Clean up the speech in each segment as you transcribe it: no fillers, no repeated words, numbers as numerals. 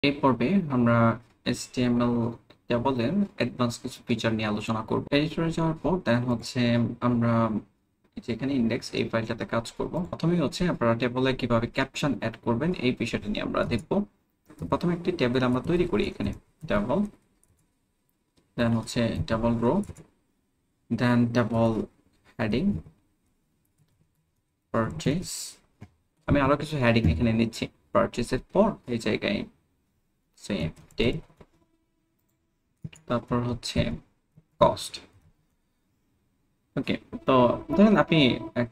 এই পর্বে আমরা HTML টেবলের অ্যাডভান্স কিছু ফিচার নিয়ে আলোচনা করব। এডিটরে যাওয়ার পর দেন হচ্ছে আমরা যেখানে ইন্ডেক্স এই ফাইলটাতে কাজ করব। প্রথমেই হচ্ছে আপনারা টেবলে কিভাবে ক্যাপশন অ্যাড করবেন এই বিষয়টা নিয়ে আমরা দেখব। তো প্রথমে একটি টেবিল আমরা তৈরি করি, এখানে টেবল, দেন হচ্ছে টেবল রো, দেন টেবল হেডিং, পারচেজ। আমি আরো কিছু হেডিং এখানে নিচ্ছি। পারচেজের পর এই জায়গায় সেম ডেট, তারপর হচ্ছে কস্ট। ওকে, তো ধরেন আপনি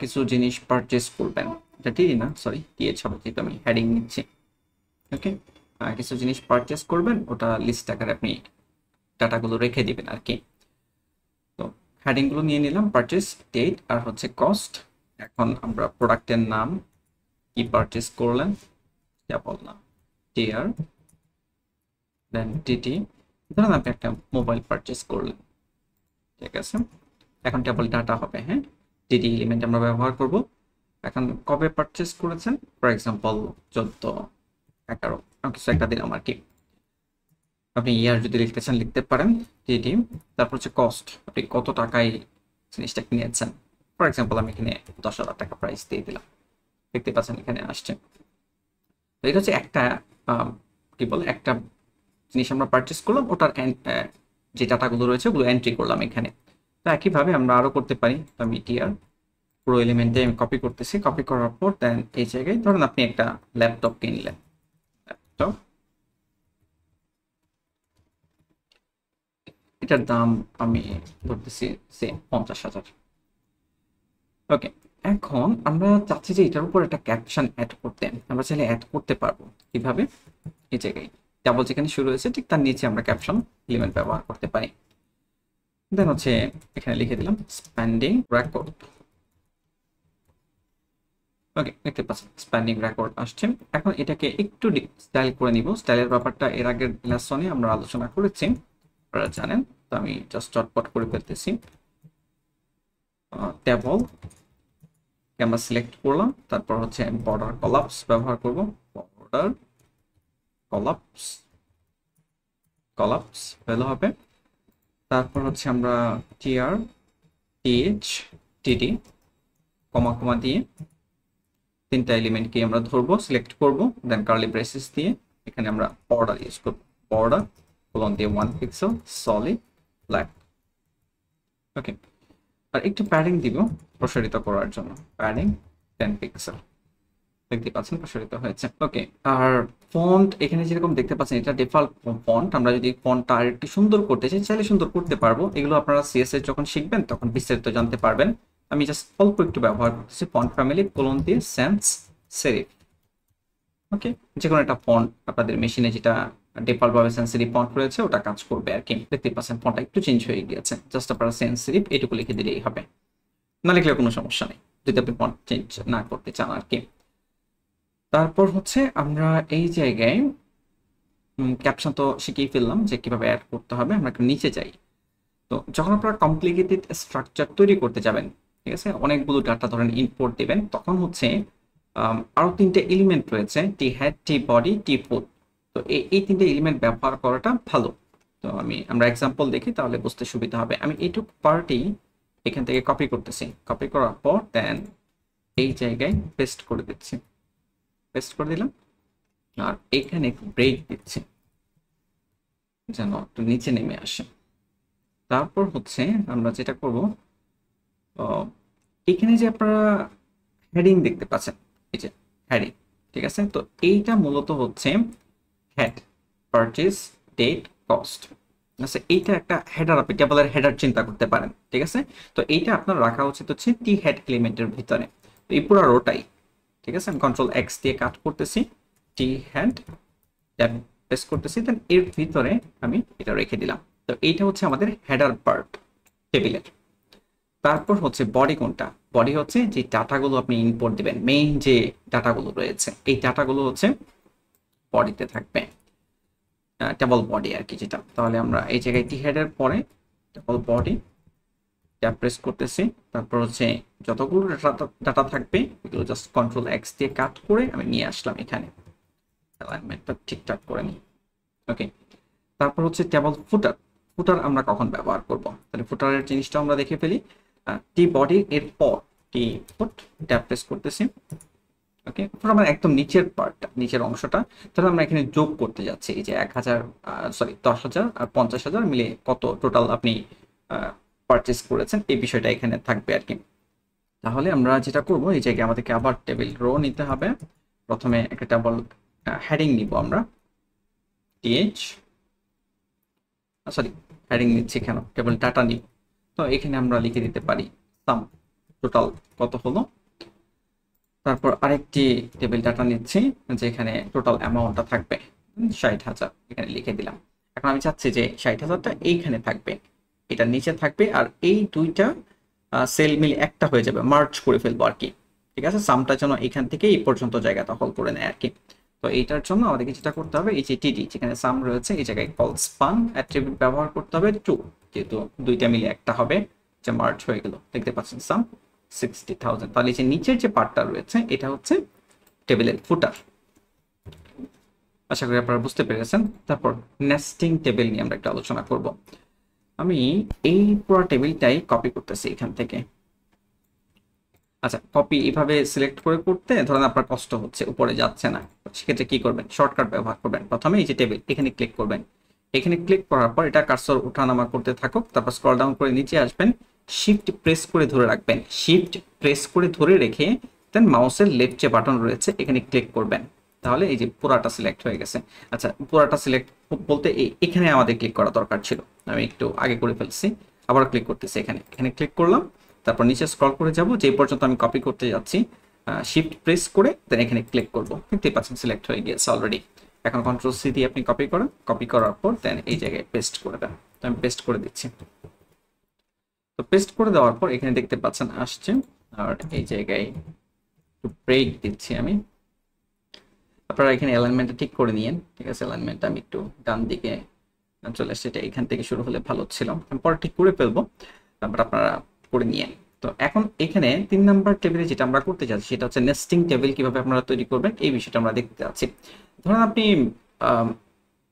কিছু জিনিস পারচেজ করবেন, এটা টি না, সরি টিএচ হবে, যেহেতু আমি হেডিং নিচ্ছি। ওকে, কিছু জিনিস পারচেজ করবেন, ওটা লিস্ট আকারে আপনি ডাটাগুলো রেখে দিবেন আর কি। তো হেডিংগুলো নিয়ে নিলাম, পারচেজ, ডেট আর হচ্ছে কস্ট। এখন আমরা প্রোডাক্টের নাম, কি পারচেজ করলেন, যা বললাম টিআর, দেন টিটি। ধরেন আপনি একটা মোবাইল পারচেজ করলেন, ঠিক আছে। এখন টেবল ডাটা হবে, হ্যাঁ, টিটি এলিমেন্ট আমরা ব্যবহার করব। এখন কবে পারচেস করেছেন, ফর এক্সাম্পল 14, 11 কিছু একটা দিলাম আর কি। আপনি ইয়ার যদি লিখতে চান লিখতে পারেন টিডি। তারপর হচ্ছে কস্ট, আপনি কত টাকায় জিনিসটা কিনেছেন। ফর এক্সাম্পল আমি এখানে 10,000 টাকা প্রাইস দিয়ে দিলাম, দেখতে পাচ্ছেন এখানে আসছে। তো এটা হচ্ছে একটা কি বলে, একটা জিনিস আমরা পারচেস করলাম, ওটার যে ডাটাগুলো রয়েছে ওগুলো এন্ট্রি করলাম এখানে। তো একইভাবে আমরা আরো করতে পারি। তো আমি টিআর পুরো এলিমেন্টে আমি কপি করতেছি, কপি করার পর দেন এই জায়গায় ধরুন আপনি একটা ল্যাপটপ কিনলেন, ল্যাপটপ, এটার দাম আমি ধরতেছি সেম 50,000। ওকে, এখন আমরা চাচ্ছি যে এটার উপর একটা ক্যাপশন অ্যাড করতে। আমরা চাইলে অ্যাড করতে পারবো কিভাবে, এই জায়গায় ডাবল যেখানে শুরু হয়েছে ঠিক তার নিচে আমরা ক্যাপশন এলিমেন্ট ব্যবহার করতে পারি। দেন হচ্ছে এখানে লিখে দিলাম স্পেন্ডিং রেকর্ড। ওকে, দেখতে পাচ্ছেন স্প্যানিং রেকর্ড আসছে। এখন এটাকে একটু স্টাইল করে নিব। স্টাইলের ব্যাপারটা এর আগের লেসনে আমরা আলোচনা করেছি, আপনারা জানেন। তো আমি জাস্ট চটপট করে ফেলতেছি। টেবল আমরা সিলেক্ট করলাম, তারপর হচ্ছে বর্ডার কলাপস ব্যবহার করব। বর্ডার কলাপস, কলাপস ভালো হবে। তারপর হচ্ছে আমরা টিআর, টিএইচ, টিডি, কমা কমা দিয়ে তিনটা এলিমেন্টকে আমরা ধরবো, সিলেক্ট করব, দেন কার্লি ব্রেসেস দিয়ে এখানে আমরা বর্ডার ইউজ করব। বর্ডার কোলন দিয়ে 1 পিক্সেল সলিড ব্ল্যাক। ওকে, আর একটু প্যাডিং দিব প্রসারিত করার জন্য, প্যাডিং 10 পিক্সেল। দেখতে পাচ্ছেন প্রসারিত হয়েছে। ওকে, আর ফন্ট এখানে যেরকম দেখতে পাচ্ছেন এটা ডিফল্ট ফন্ট। আমরা যদি ফন্টটা আর একটু সুন্দর করতে চাই চাইলে সুন্দর করতে পারবো। এগুলো আপনারা সিএসএস যখন শিখবেন তখন বিস্তারিত জানতে পারবেন। আমি জাস্ট অল্প একটু ব্যবহার করতেছি। ফন্ট ফ্যামিলি কোলন দিয়ে সেন্স সেরিফ। ওকে, যে কোনো একটা ফন্ট আপনাদের মেশিনে যেটা ডিফল্ট ভাবে সেন্সিটিভ ফন্ট রয়েছে ওটা কাজ করবে আর কি। দেখতে পাচ্ছেন ফন্টটা একটু চেঞ্জ হয়ে গিয়েছে, জাস্ট আপনারা সেন্সিটিভ এটুকু লিখে দিলেই হবে, না লিখলে কোনো সমস্যা নেই যদি আপনি ফন্ট চেঞ্জ না করতে চান আর কি। তারপর হচ্ছে আমরা এই জায়গায় ক্যাপশন তো শিখিয়ে ফেললাম যে কিভাবে অ্যাড করতে হবে। আমরা একটু নিচে যাই। তো যখন আপনারা কমপ্লিকেটেড স্ট্রাকচার তৈরি করতে যাবেন, ঠিক আছে, অনেকগুলো ডাটা ধরেন ইম্পোর্ট দেবেন, তখন হচ্ছে আরো তিনটে এলিমেন্ট রয়েছে, টি হেড, টি বডি, টি ফুট। তো এই তিনটে এলিমেন্ট ব্যবহার করাটা ভালো। তো আমরা এক্সাম্পল দেখি তাহলে বুঝতে সুবিধা হবে। আমি এইটুকু পার্টি এখান থেকে কপি করতেছি, কপি করার পর দেন এই জায়গায় পেস্ট করে দিচ্ছি, পেস্ট করে দিলাম। আর এখানে একটু ব্রেক দিচ্ছি যেন একটু নিচে নেমে আসে। তারপর হচ্ছে আমরা যেটা করব, এখানে যে আপনারা হেডিং দেখতে পাচ্ছেন, এই যে হেডিং, ঠিক আছে। তো এইটা মূলত হচ্ছে হেড, পারচেজ, ডেট, কস্ট। আচ্ছা, এইটা একটা হেডার, আপনি টেবলের হেডার চিন্তা করতে পারেন, ঠিক আছে। তো এইটা আপনার রাখা উচিত হচ্ছে টি হেড এলিমেন্টের ভিতরে। তো এই পুরো রোটাই, ঠিক আছে, আমি কন্ট্রোল এক্স দিয়ে কাট করতেছি, টি হেড ট্যাব প্রেস করতেছি, দেন এর ভিতরে আমি এটা রেখে দিলাম। তো এইটা হচ্ছে আমাদের হেডার পার্ট টেবিলের। তারপর হচ্ছে বডি কোনটা, বডি হচ্ছে যে ডাটাগুলো আপনি ইনপুট দিবেন, মেইন যে ডাটাগুলো রয়েছে এই ডাটাগুলো হচ্ছে বডিতে থাকবে, টেবল বডি আর কি যেটা। তাহলে আমরা এই জায়গায় টি হেডের পরে টেবল বডি ট্যাব প্রেস করতেছি। তারপর হচ্ছে যতগুলো ডাটা থাকবে এগুলো জাস্ট কন্ট্রোল এক্স দিয়ে কাট করে আমি নিয়ে আসলাম এখানে, অ্যালাইনমেন্টটা ঠিকঠাক করে নিই। ওকে, তারপর হচ্ছে টেবল ফুটার। ফুটার আমরা কখন ব্যবহার করব? তাহলে ফুটারের জিনিসটা আমরা দেখে ফেলি। টি বডি এর পর টি ফুট, ট্যাব প্রেস করতেছি। ওকে, আমার একদম নিচের পার্টটা, নিচের অংশটা, তাহলে আমরা এখানে যোগ করতে যাচ্ছি এই যে 1000, সরি 10,000 আর 50,000 মিলে কত টোটাল আপনি পারচেস করেছেন, এই বিষয়টা এখানে থাকবে আর কি। তাহলে আমরা যেটা করব, এই জায়গায় আমাদেরকে আবার টেবিল রো নিতে হবে। প্রথমে একটা টেবল হেডিং নিব আমরা, টিএইচ, সরি হেডিং নিচ্ছি কেন, টেবিল ডাটা নিব। তো এখানে আমরা লিখে দিতে পারি সাম, টোটাল কত হলো। তারপর আরেকটি টেবিল ডাটা নিচ্ছি, যেখানে টোটাল অ্যামাউন্টটা থাকবে 60,000, এখানে লিখে দিলাম। এখন আমি চাচ্ছি যে 60,000টা এইখানে থাকবে, এটা নিচে থাকবে, আর এই দুইটা সেল মিলে একটা হয়ে যাবে, মার্জ করে ফেলবো আর কি। ঠিক আছে, সামটা যেন এখান থেকে এই পর্যন্ত জায়গা দখল করে নেয় আর কি। তো এইটার জন্য আমাদেরকে যেটা করতে হবে, এই যে টিডি যেখানে সাম রয়েছে, এই জায়গায় কল স্পান অ্যাট্রিবিউট ব্যবহার করতে হবে 2, যেহেতু দুইটা মিলে একটা হবে, যে মার্জ হয়ে গেল। দেখতে পাচ্ছেন সাম 60,000। তাহলে যে নিচের যে পার্টটা রয়েছে এটা হচ্ছে টেবিলের ফুটার। আশা করি আপনারা বুঝতে পেরেছেন। তারপর নেস্টিং টেবিল নিয়ে আমরা একটা আলোচনা করব। আমি এই পুরো টেবিলটাই কপি করতেছি এখান থেকে। আচ্ছা, কপি এভাবে সিলেক্ট করে করতে ধরেন আপনার কষ্ট হচ্ছে, উপরে যাচ্ছে না, সেক্ষেত্রে কি করবেন, শর্টকাট ব্যবহার করবেন। প্রথমে এই যে টেবিল, এখানে ক্লিক করবেন। এখানে ক্লিক করার পর এটা কার্সর ওঠানামা করতে থাকুক, তারপর স্ক্রল ডাউন করে নিচে আসবেন, শিফট প্রেস করে ধরে রাখবেন, শিফট প্রেস করে ধরে রেখে দেন মাউসের লেফট যে বাটন রয়েছে এখানে ক্লিক করবেন। তাহলে এই যে পুরাটা সিলেক্ট হয়ে গেছে। আচ্ছা, পুরাটা সিলেক্ট বলতে এখানে আমাদের ক্লিক করা দরকার ছিল, আমি একটু আগে করে ফেলছি। আবার ক্লিক করতেছি, এখানে এখানে ক্লিক করলাম। তারপর নিচে স্ক্রল করে যাব, যে পর্যন্ত আমি কপি করতে যাচ্ছি, শিফট প্রেস করে দেন এখানে ক্লিক করব। দেখতেই পাচ্ছেন সিলেক্ট হয়ে গিয়েছে অলরেডি। এখন কন্ট্রোল সি দিয়ে আপনি কপি করেন, কপি করার পর দেন এই জায়গায় পেস্ট করে দেন। তো আমি পেস্ট করে দিচ্ছি। তো পেস্ট করে দেওয়ার পর এখানে দেখতে পাচ্ছেন আসছে, আর এই জায়গায় একটু ব্রেক দিচ্ছি আমি। আপনারা এখানে অ্যালাইনমেন্টটা ঠিক করে নিয়েন। ঠিক আছে, অ্যালাইনমেন্টটা আমি একটু ডান দিকে চলে আসছে, এটা এখান থেকে শুরু হলে ভালো ছিল, আমি পরে ঠিক করে ফেলবো, তারপর আপনারা করে নিয়েন। তো এখন এখানে 3 নাম্বার টেবিলে যেটা আমরা করতে যাচ্ছি সেটা হচ্ছে নেস্টিং টেবিল কিভাবে আপনারা তৈরি করবেন, এই বিষয়টা আমরা দেখতে যাচ্ছি। ধরুন আপনি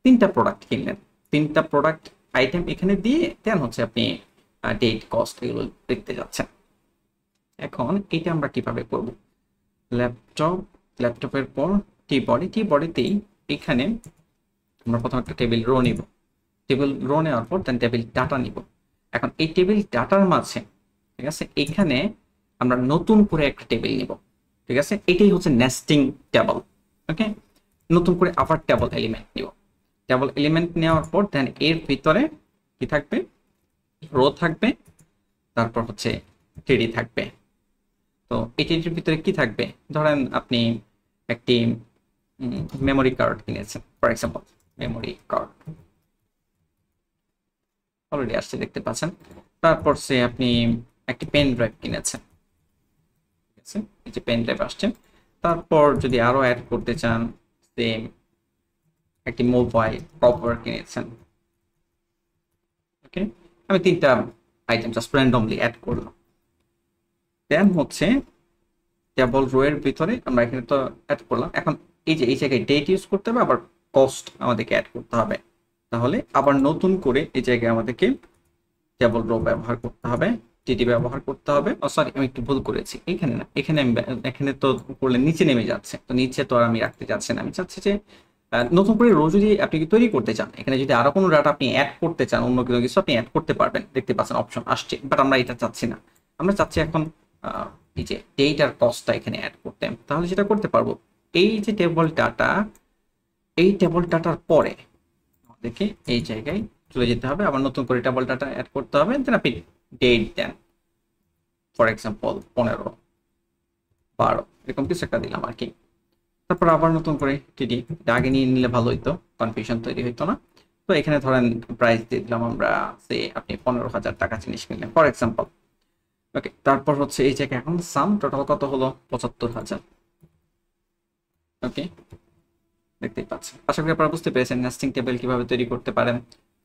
3টা প্রোডাক্ট কিনলেন, 3টা প্রোডাক্ট আইটেম এখানে দিয়ে দেন হচ্ছে আপনি ডেট, কস্ট এগুলো দেখতে যাচ্ছেন। এখন এটা আমরা কিভাবে করব, ল্যাপটপের পর টি বডি, টি বডিতেই এখানে আমরা প্রথম একটা টেবিল রো নিব, টেবিল রো নেওয়ার পর দেন টেবিল ডাটা নিব। এখন এই টেবিল ডাটার মাঝে, ঠিক আছে, এখানে আমরা নতুন করে একটা টেবিল নিব। ঠিক আছে, এটাই হচ্ছে নেস্টিং টেবল। ওকে, নতুন করে আবার টেবল এলিমেন্ট নিব। টেবল এলিমেন্ট নেওয়ার পর দেন এর ভিতরে কি থাকবে, রো থাকবে, তারপর হচ্ছে টিডি থাকবে। তো এটির ভিতরে কি থাকবে, ধরেন আপনি একটি মেমোরি কার্ড কিনেছেন, for example memory card already আসছে দেখতে পাচ্ছেন। তারপর সে আপনি একটি পেন ড্রাইভ কিনেছেন, ঠিক আছে, এই যে পেন ড্রাইভ আসছে। তারপর যদি আরো অ্যাড করতে চান, সেম একটি মোবাইল কভার কিনেছেন। ওকে, আমি 3টা আইটেম জাস্ট র্যান্ডমলি অ্যাড করলাম। দেন হচ্ছে টেবল রো এর ভিতরে আমরা এখানে তো অ্যাড করলাম। এখন এই যে এই জায়গায় ডেট ইউজ করতে হবে, আবার কস্ট আমাদেরকে অ্যাড করতে হবে। তাহলে আবার নতুন করে এই জায়গায় আমাদেরকে টেবল রো ব্যবহার করতে হবে, টিটি ব্যবহার করতে হবে। ও সরি, আমি একটু ভুল করেছি, এখানে না, এখানে আমি এখানে তো করলে নিচে নেমে যাচ্ছে, তো নিচে তো আর আমি রাখতে চাচ্ছি না। আমি চাচ্ছি যে নতুন করে রো যদি আপনি তৈরি করতে চান, এখানে যদি আরো কোনো ডাটা আপনি অ্যাড করতে চান, অন্য কোনো কিছু আপনি অ্যাড করতে পারবেন, দেখতে পাচ্ছেন অপশন আসছে। বাট আমরা এটা চাচ্ছি না, আমরা চাচ্ছি এখন এই যে ডেট আর কস্টটা এখানে অ্যাড করতে। তাহলে যেটা করতে পারবো, এই যে টেবল ডাটা, এই টেবল ডাটার পরে আমাদেরকে এই জায়গায় চলে যেতে হবে, আবার নতুন করে টেবল ডাটা অ্যাড করতে হবে। দেন আপনি ডেট দেন, ফর এক্সাম্পল 15, 12 এরকম কিছু একটা দিলাম আর কি। তারপর আবার নতুন করে টিডি, আগে নিয়ে নিলে ভালো হইতো, কনফিউশন তৈরি হইতো না। তো এখানে ধরেন প্রাইস দিয়ে দিলাম আমরা, সে আপনি 15,000 টাকা জিনিস কিনলেন ফর এক্সাম্পল। ওকে, তারপর হচ্ছে এই জায়গায় এখন সাম টোটাল কত হলো, 75,000। ওকে, দেখতেই পাচ্ছেন। আশা করি আপনারা বুঝতে পেরেছেন নেস্টিং টেবিল কিভাবে তৈরি করতে পারেন।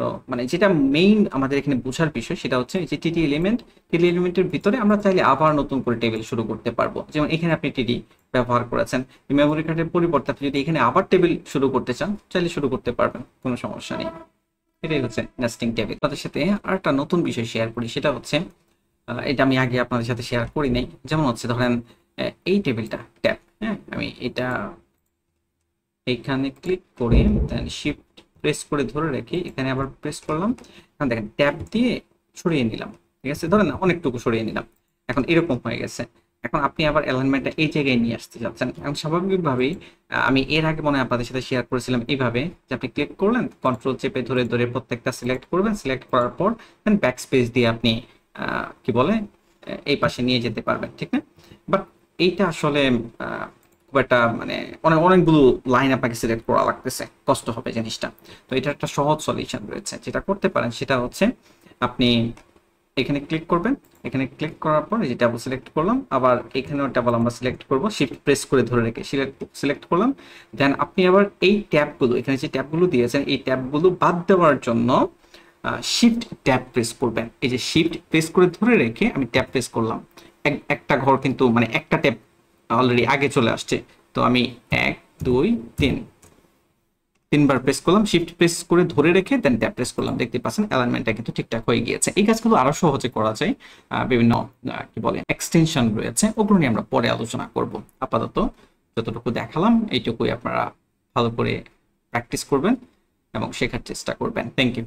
তো মানে যেটা মেইন আমাদের এখানে বোঝার বিষয় সেটা হচ্ছে যে টিডি এলিমেন্টের ভিতরে আমরা চাইলে আবার নতুন করে টেবিল শুরু করতে পারবো। যেমন এখানে আপনি টিডি ব্যবহার করেছেন, মেমোরি কার্ডের পরিবর্তে আপনি যদি এখানে আবার টেবিল শুরু করতে চান চাইলে শুরু করতে পারবেন, কোনো সমস্যা নেই। এটাই হচ্ছে নেস্টিং টেবিল। আপনাদের সাথে আর একটা নতুন বিষয় শেয়ার করি, সেটা হচ্ছে এটা আমি আগে আপনাদের সাথে শেয়ার করি নাই। যেমন হচ্ছে ধরেন এই টেবিলটা ট্যাব, হ্যাঁ আমি এটা এখানে ক্লিক করে দেন শিফট প্রেস করে ধরে রেখে এখানে আবার প্রেস করলাম, এখন দেখেন ট্যাব দিয়ে সরিয়ে নিলাম, ঠিক আছে, ধরেন অনেকটুকু সরিয়ে নিলাম, এখন এরকম হয়ে গেছে। এখন আপনি আবার অ্যালাইনমেন্টটা এই জায়গায় নিয়ে আসতে যাচ্ছেন, এখন স্বাভাবিকভাবেই আমি এর আগে মনে হয় আপনাদের সাথে শেয়ার করেছিলাম এইভাবে যে আপনি ক্লিক করলেন, কন্ট্রোল চেপে ধরে ধরে প্রত্যেকটা সিলেক্ট করবেন, সিলেক্ট করার পর দেন ব্যাক স্পেস দিয়ে আপনি কি বলে এই পাশে নিয়ে যেতে পারবেন, ঠিক না? বাট এইটা আসলে খুব একটা মানে অনেকগুলো লাইন আপনাকে সিলেক্ট করা লাগতেছে, কষ্ট হবে জিনিসটা। তো এটা একটা সহজ সলিউশন রয়েছে, যেটা করতে পারেন সেটা হচ্ছে আপনি এখানে ক্লিক করবেন, এখানে ক্লিক করার পর যে ট্যাব সিলেক্ট করলাম, আবার এখানেও ট্যাবল আমরা সিলেক্ট করব, শিফট প্রেস করে ধরে রেখে সিলেক্ট করলাম, দেন আপনি আবার এই ট্যাবগুলো এখানে যে ট্যাবগুলো দিয়েছেন এই ট্যাবগুলো বাদ দেওয়ার জন্য শিফট ট্যাব প্রেস করবেন। এই যে শিফট প্রেস করে ধরে রেখে আমি ট্যাব প্রেস করলাম, একটা ঘর কিন্তু মানে একটা ট্যাব অলরেডি আগে চলে আসছে। তো আমি 1 2 3 তিনবার প্রেস করলাম, শিফট প্রেস করে ধরে রেখে দেন ট্যাব প্রেস করলাম, দেখতে পাচ্ছেন অ্যালাইনমেন্টটা কিন্তু ঠিকঠাক হয়ে গিয়েছে। এই কাজগুলো আরো সহজে করা যায়, বিভিন্ন কি বলে এক্সটেনশন রয়েছে, ওগুলো নিয়ে আমরা পরে আলোচনা করব। আপাতত যতটুকু দেখালাম এইটুকুই আপনারা ভালো করে প্র্যাকটিস করবেন এবং শেখার চেষ্টা করবেন। Thank you.